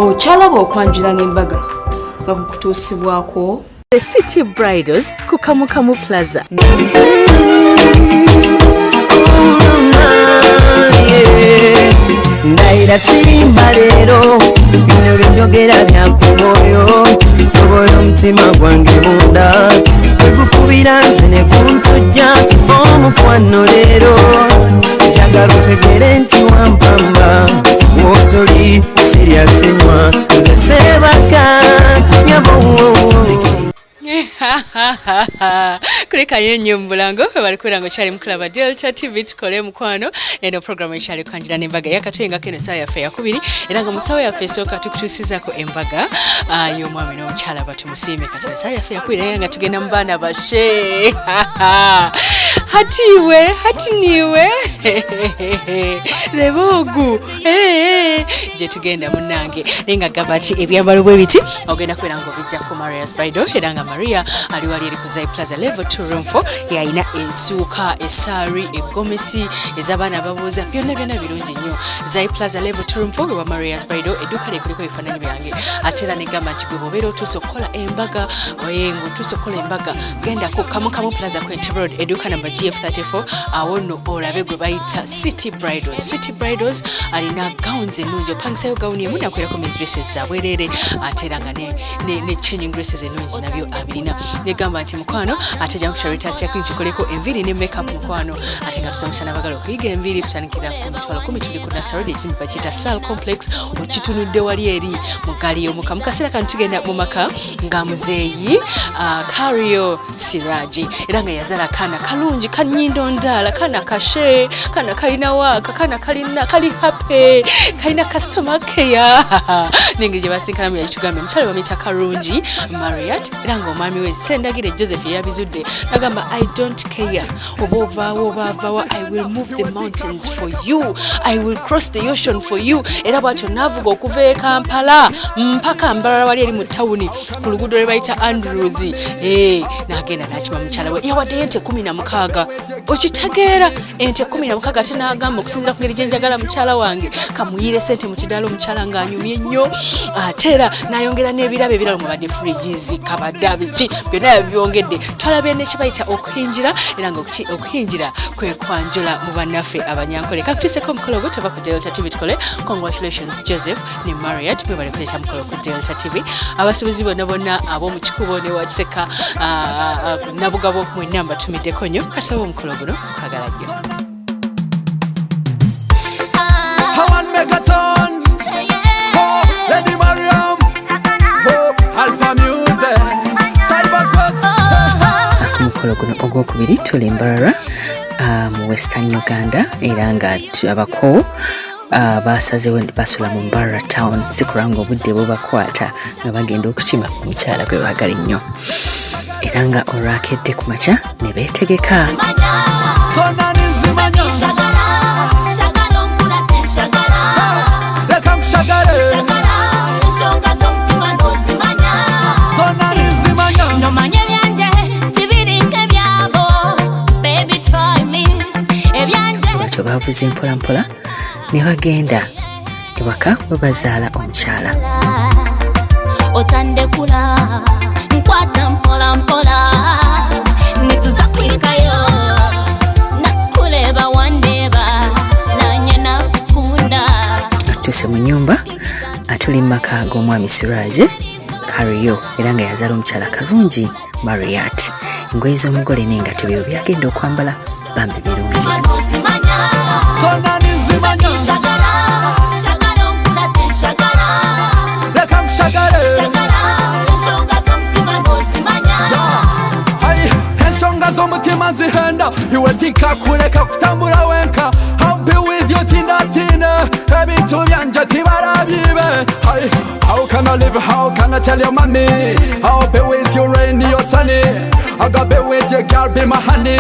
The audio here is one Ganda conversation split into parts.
omukyala bw'okwanjula n'embaga nga kukutuusibwako The City Bridals ku Kamukamu Plaza. Ndaira sirimba leero bino by'enjogera bya ku mwoyo tobola omutima gwange munda ekukubira nze ne kuntujja omukwano leero njagala otegere nti wampamba wotoli siryasenywa nze sebaka nyabo Kulika yenye mbulango bali kurango chali mkulaba Delta TV tukole mukwano eno program ichali kwanjira n'embaga yakatoyenga keno sawa yafe yakubiri era nga musawa yafe soka tukutusizako embaga yo mwami n'omukyala batumusime kati sawa yafe yakubiri era nga tugenda mbana bashe hatiwe hatiniwe lebogu je tugenda munange nenga gabati ebyambalo bwe biti ogenda kwerango bijja ku Maria's Bridal era nga Maria aliwali eri ku Zai Plaza level 2 room 4 yaina ensuuka esari egomesi ez'abaana ababuuza byonna birungi nnyo. Zai Plaza level 2 room 4 wa Maria's Bridal edduuka likuliko ebifaananyi byange ate era negamba nti gwe bwobeera otuuse okukola embaga oyengo otuuse okukola embaga genda ku Kamukamu Plaza Quinte Road edduuka namba GF34 awo nno olabe gwe bayita City Bridals. City Bridals alina gowns ennungi opangisayo gawuni emu nakwerako dresses za bwereere ate era nga ne changing dresses ennungi nabyo abirina negamba nti mukwano ate jangu Charitas yakunchikoleko enviri ne makeup mukwano ate nga tusomesa n'abagala okuyiga enviri tutandikira ku mitwalo 10 tuli ku Nasarodi ezimbi bakiyita Sal Complex okitunudde wali eri mugali omukamu kaseera kano tugenda mu maka nga muzeeyi Kario Siraji era nga yazala kana kalungi kanyindo ndala kana kashe kana kalina waka kana kali happy kalina customer care ningi je basinkana mu yakitugambe mutale bamita karungi Marriott era nga omwami we Sendagire Joseph yabizudde nagamba I don't care obova I will move the mountains for you, I will cross the ocean for you. Era bwatyo navuga okuva e Kampala mpaka Mbarara wali eri mu tawuni ku luguudo lwe bayita Andrews nagenda nakima mukyala we yawadde ente 16 okitegeera ente 16 ate nagamba okusinzira ku ngeri gye njagala mukyala wange kamuyire sente mu kidalo omukyala ng'anyumye nnyo ate era nayongera n'ebirabo ebirala mu badde fridges kabadabiki byonna byongedde twalabye ne kibayita okuhinjira era nga okuhinjira kwe kwanjula mu bannaffe abanyankole kakutuseko omukolo gwe tuva ku Delta TV tukole congratulations Joseph ne Marriott bwe bali kuleeta mukolo ku Delta TV abasuubuzi bonna ab'omu kikubo ne wakiseka nabugabo mu namba tumiddeko nnyo kataba omukolo guno kwagala nnyo Lady Mariam Alpha Music mukolo guno ogwokubiri tuli Mbarara mu Western Uganda era nga abako basazewo basula mu Mbarara town sikuranga obudde bubakwata nga bagenda okukima ku mukyala gwe baagala nnyo era nga olwakedde ku makya ne beetegeka lwakyo bavuze mpolampola ne bagenda ewaka we bazaala omukyala otandekula nkwata mpolampola nituza kwikayo nakuleba wandeba nanye nakukunda atuuse mu nnyumba atuli mu maka g'omwami Siraje Kario era nga yazaala omukyala kalungi Marriott engoye z'omugole n'engatto byo byagenda okwambala bambi birungi ensonga z'omutima zihenda iwe tinkakuleka kutambula wenka I'll be with you tindatina ebintu byanje tibarabyibe how can I live, how can I tell your mommy I'll be with you rain your sunny I got be with you girl be my honey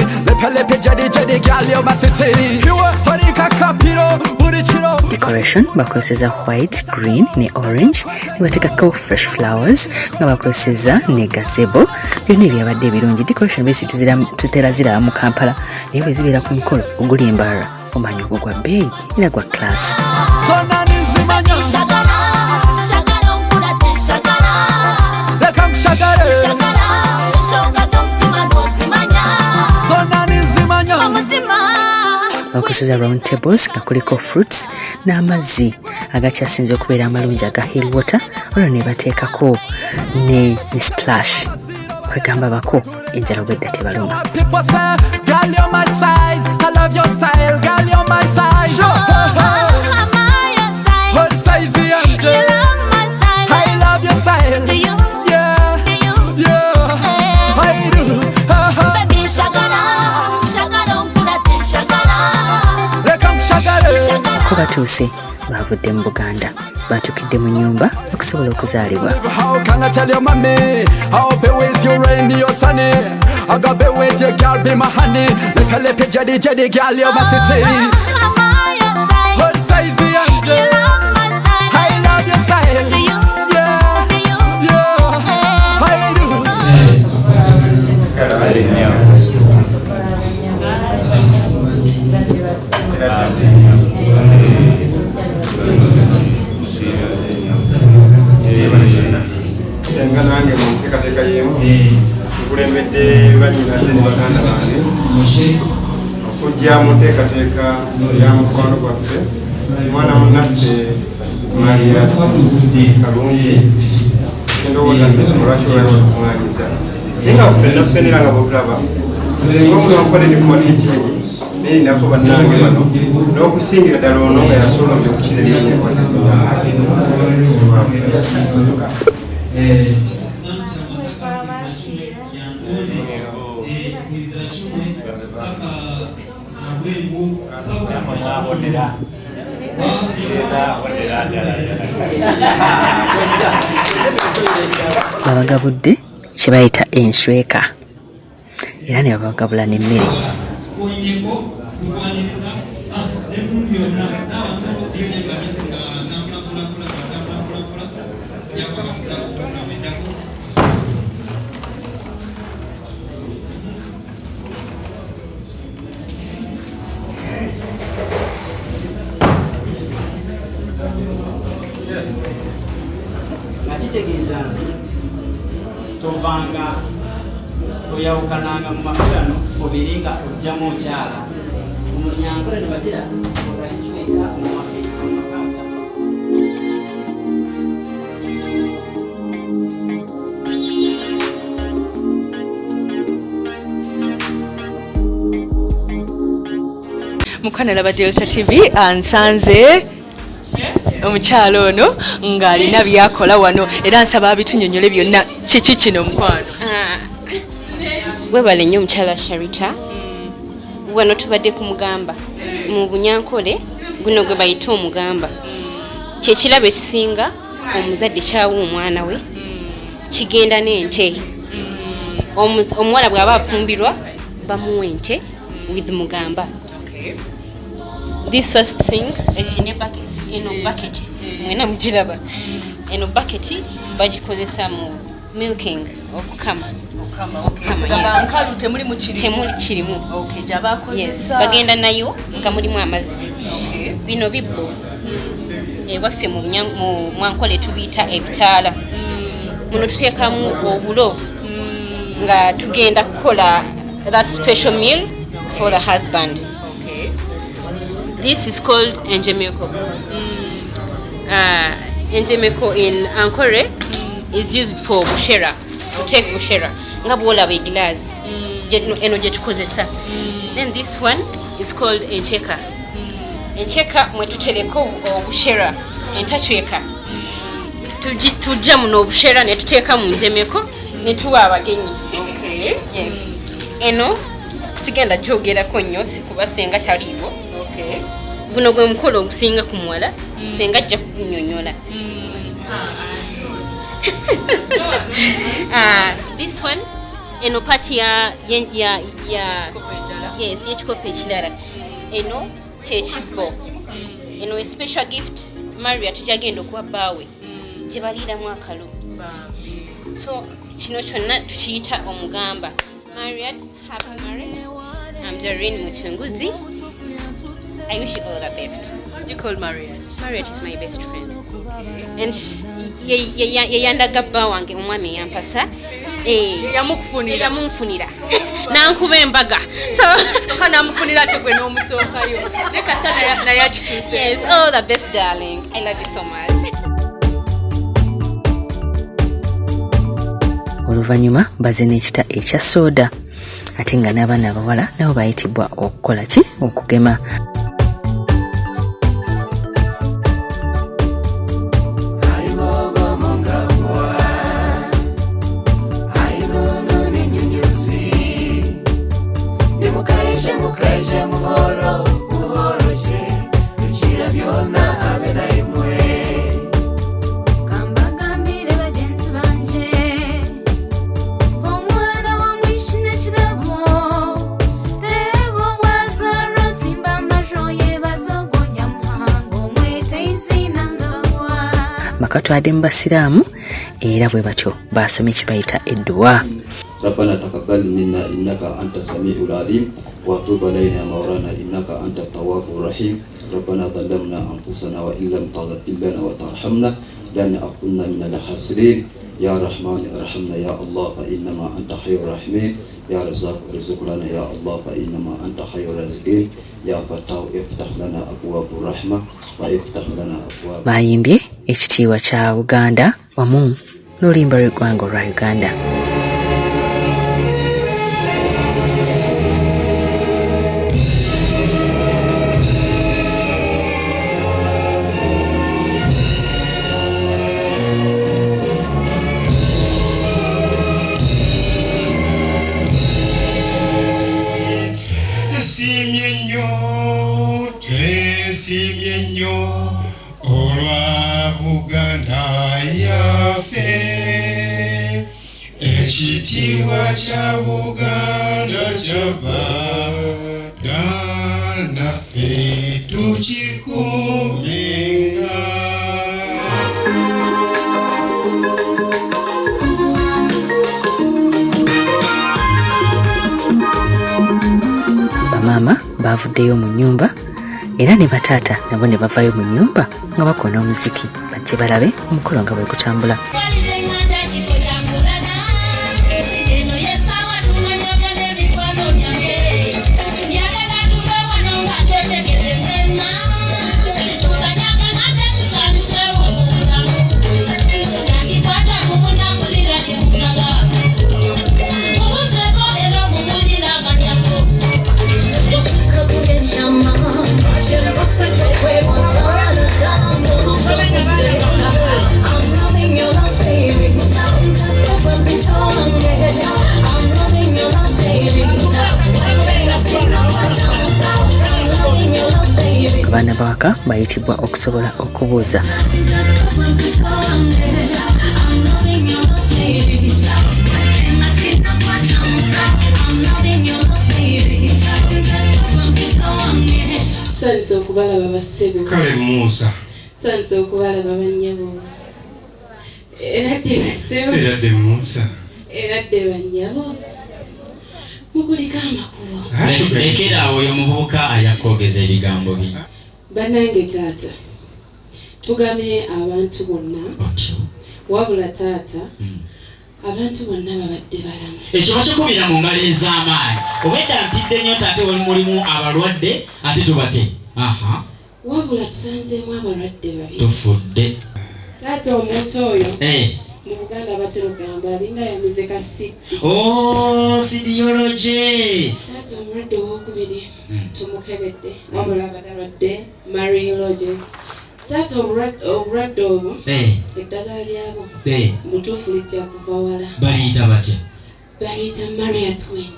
lepe jadi girl you're my city iwe harika kapiro burichiro decoration bakozesa white green ne orange ne batekako fresh flowers nga bakozesa ne gazebo byonna ebyabadde ebirungi decoration besi tutera zira mu Kampala naye bwe zibeera ku mukolo oguli Mbarara omanyi ogwo gwa bbeeyi era gwa class bakozesa round tables nga kuliko fruits n'amazzi agakyasinze okubeera amalungi aga hill water olwo ne bateekako ne splash kwegamba bako enjala obwedda tebaluma. Ko batuuse bavudde mu Buganda batukidde mu nyumba okusobola okuzaalibwa. Senga nange muteekateeka y'emu nkulembedde banyinaze ne baganda bange okujja mu nteekateeka ya mukwano gwaffe mwana munnaffe Maria Kalungi endowooza ntisoma lwaki olwali wakumwanyiza naye nga ffenna ffenera nga bwetulaba nze ng'omuntu wankole ne kumatiki naye nako bannange bano n'okusingira ddala ono nga yasolomye okukira eminya babagabudde kye bayita ensweka era ne babagabula n'emmere. Nakitegeeza nti tovanga toyawukananga mu makulano mubiri nga ojjamu okyala omunyankole ne bagira olwaikiweka omumakaga. Mukwano laba Delta TV ansanze omukyalo ono ng'alina byakola wano era nsaba abitunyonyole byonna kiki kino mukwano. Webale nnyo omukyala Sharita wano tubadde ku mugamba mu Bunyankole guno gwe bayita omugamba kyekirabo ekisinga omuzadde kyawa omwana we kigenda n'ente omuwala bw'aba afumbirwa bamuwa ente with mugamba. This first thing ekine bucket eno bucket mwena mugiraba eno bucket bagikozesa mu milking okukama nkalu temuli kirimu gyabakozesa bagenda nayo nga mulimu amazzi bino bibbo ewaffe mu Mwankole tubiyita ebitaala muno tuteekamu obulo nga tugenda kukola that special meal for the husband. This is called enjemeko. Enjemeko in Ankole is used for bushera, to take bushera. Nga bwolaba eglass eno gye tukozesa. Then this one is called encheka. Encheka mwe tutereka obushera entachweka. Tujja muno obushera ne tuteeka mu njemeko ne tuwa abagenyi. Yes. Eno sigenda gyogerako nnyo sikuba senga taliiwo. Guno gwe mukolo ogusinga ku muwala senga ajja kunyonyola. This one eno party ya yes yekikopo ekirala eno kyekibbo eno a special gift Maria tujagenda okuwa bbaawe gye baliiramu akalo. So kino kyonna tukiyita omugamba. Marriott, happy marriage. I'm Doreen Muchunguzi. I wish you all the best. What do you call Marriott? Marriott is my best friend. And yandaga bba wange omwami yampasa. Yamunfunira. Nankuba embaga. So kana mufunira tegwe n'omusookayo. Ne kata na yakituse. Yes, oh the best darling. I love you so much. Oluvannyuma bazina ekita ekya soda ate nga n'abaana abawala nabo bayitibwa okukola ki okugema. Makatwadde mu basiraamu era bwe batyo basomye kibayita edduwa. ربنا تقبل منا إنك أنت السميع العليم وتب علينا مولانا إنك أنت التواب الرحيم ربنا ظلمنا أنفسنا وإن لم تغفر لنا وترحمنا لنكن من الخاسرين يا رحمن ارحمنا يا الله فإنما أنت خير الراحمين يا رزاق ارزق لنا يا الله فإنما أنت خير الرازقين يا فتاح افتح لنا أبواب الرحمة وافتح لنا أبواب. Bayimbye ekitiibwa kya Uganda wamu n'oluyimba lw'eggwanga olwa Uganda. Olwa Buganda yafe ekitiibwa kya Buganda kyava naffe tukikuumenga. Bamaama bavuddeyo mu nnyumba era ne bataata nabo ne bavayo mu nnyumba nga bakona omuziki bajje balabe omukolo nga bwe gutambula. Abaana bawaka bayitibwa okusobola okubuuza. Sanso okubalaba basebe. Kale Musa. Sanso okubalaba bannyabo. Eradde basebe. Eradde Musa. Eradde bannyabo. Mukulika amakubo. Lekera oyo muvubuka ayakwogeza ebigambo bye. Banange taata. Tugamye abantu bonna. Wabula taata. Abantu bonna babadde balamu. Ekyo bakikubira mu ngalo ez'amaanyi. Obedda ntidde nnyo taate oli mulimu abalwadde ate tubate. Aha. Wabula tusanzeemu abalwadde babiri. Tufudde. Taata omuntu oyo. Mu Buganda batera okugamba alinga yamize kasidi. Oh, sidiology. Taata omulwadde owokubiri tumukebedde. Wabula abadalwadde mariology. Taata obulwadde obwo eddagala lyabo mutuufu lijja kuva wala. Baliyita batya? Baliyita Marriott Wing.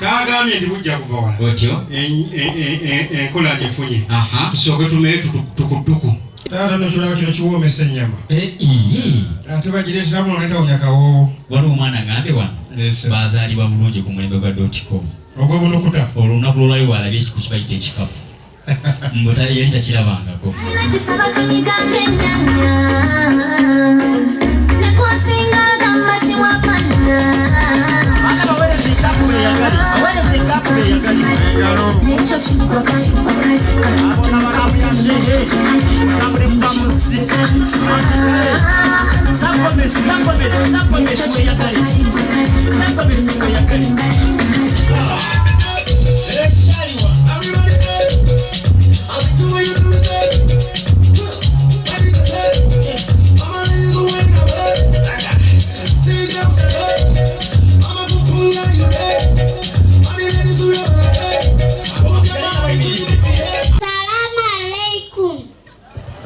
Kaagambye nti bujja kuva wala. Otyo? Enkola gifunye. Tusooke tumeyo tukutuku. Taata n'ekirala kino kiwoomesa ennyama. Ate bagireetera muno netawunya kawoowo. Waliwo omwana ng'ambe wano baazaalibwa bulungi ku mulembe gwa .com. Ogw'obunukuta? Olunaku lwolwayo bwalabye ekibayita ekikapu. Mbota yali takirabangako. Nakisaba tunyiganga ennyanya nekwasingaga mashimwa panna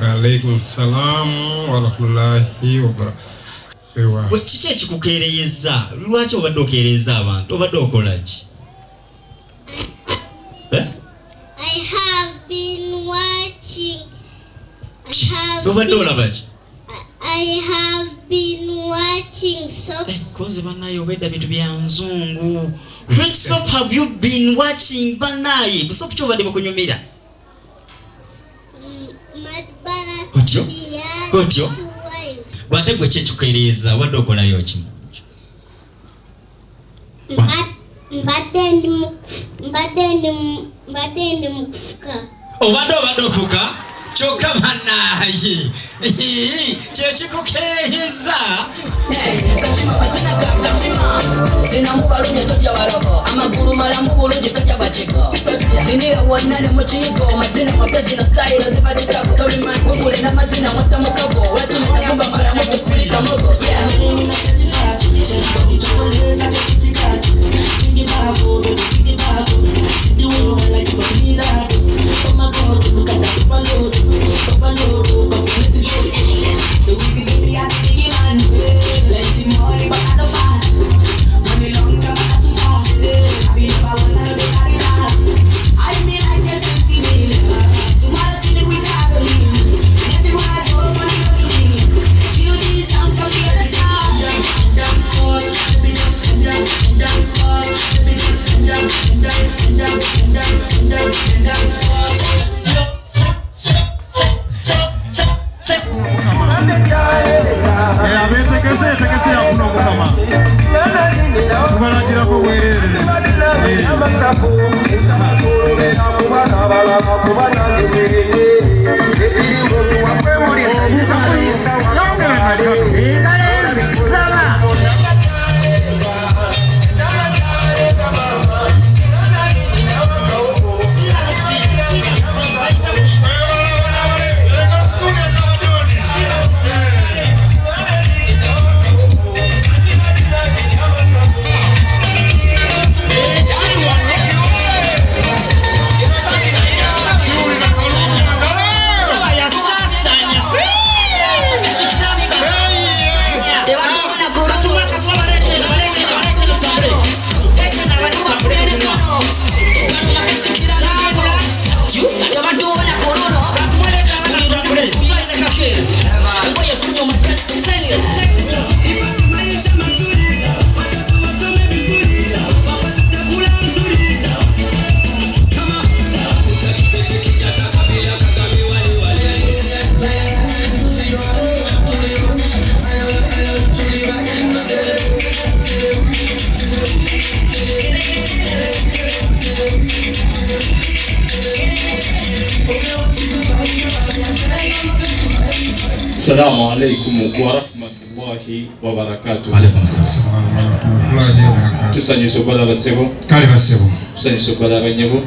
Alaikum salam wa rahmatullahi wa barakatuh. Kiki ekikukeereyeza? Lwaki obadde okeereza abantu? Obadde okola ki? I have been watching. Obadde olaba ki? I have been watching soaps. Koze banaye obedda bintu bya nzungu. Which soap have you been watching banaye? Busopu ki obadde bukunyumira? Otyo? Wate gwe kyekikukeereza wadde okolayo ki? Mbadde ndi mu kufuka. Obadde ofuka? Kyokka banaye kyekikukeereza. Zinamubalumye totya baloko amagulu malamu bulungi kajja bwakiko zinira wonna ne mu kiyigo mazina mapesi na style zibadikako tolimangugule n'amazina mwata mukago wakimunakumba malamu tukulita mugo Assalamu alaikum wa rahmatullahi wa barakatuh. Alaikum assalam wa rahmatullahi wa barakatuh. Tusanyuso bala basebo. Kale basebo. Tusanyuso bala banyebo.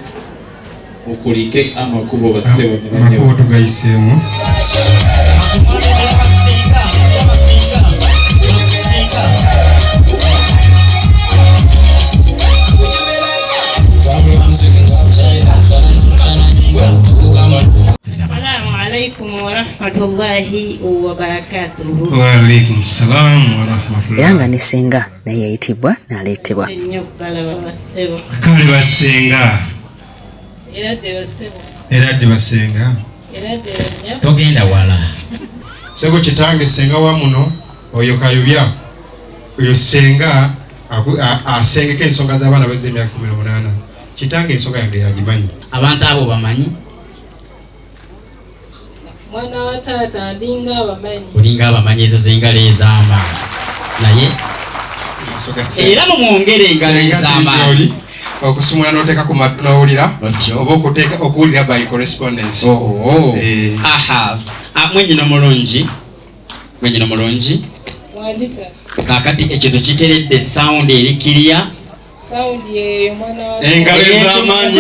Okulike amakubo basebo ne banyebo. Amakubo tugayisemu. Assalamu alaikum wa rahmatullahi wa barakatuh. Wa alaikum salam wa rahmatullahi. Era nga ne senga naye yayitibwa n'aleetebwa. Kale basenga. Era de basenga. Togenda wala. Sego kitange senga wa muno oyo kayubya. Oyo senga asengeka ensonga z'abaana bazze emyaka 18. Kitange ensonga yange yagimanyi. Abantu abo bamanyi. Mwana wa taata ndinga abamanyi. Olinga abamanyi ezo zengalo ezamba. Naye era mumwongere engalo ez'amaanyi okusumula n'oteeka ku matu n'owulira oba okuwulira by correspondence. Mwenyino mulungi kaakati ekintu kiteredde sound eri kiriya engalo ez'amaanyi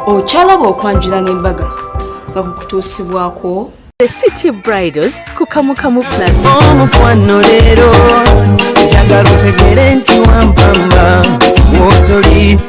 okyalaba okwanjula n'embaga nga kukutuusibwako The City Bridals ku Kamukamu Plaza. Omukwano leero njagala otegere nti wampamba wotoli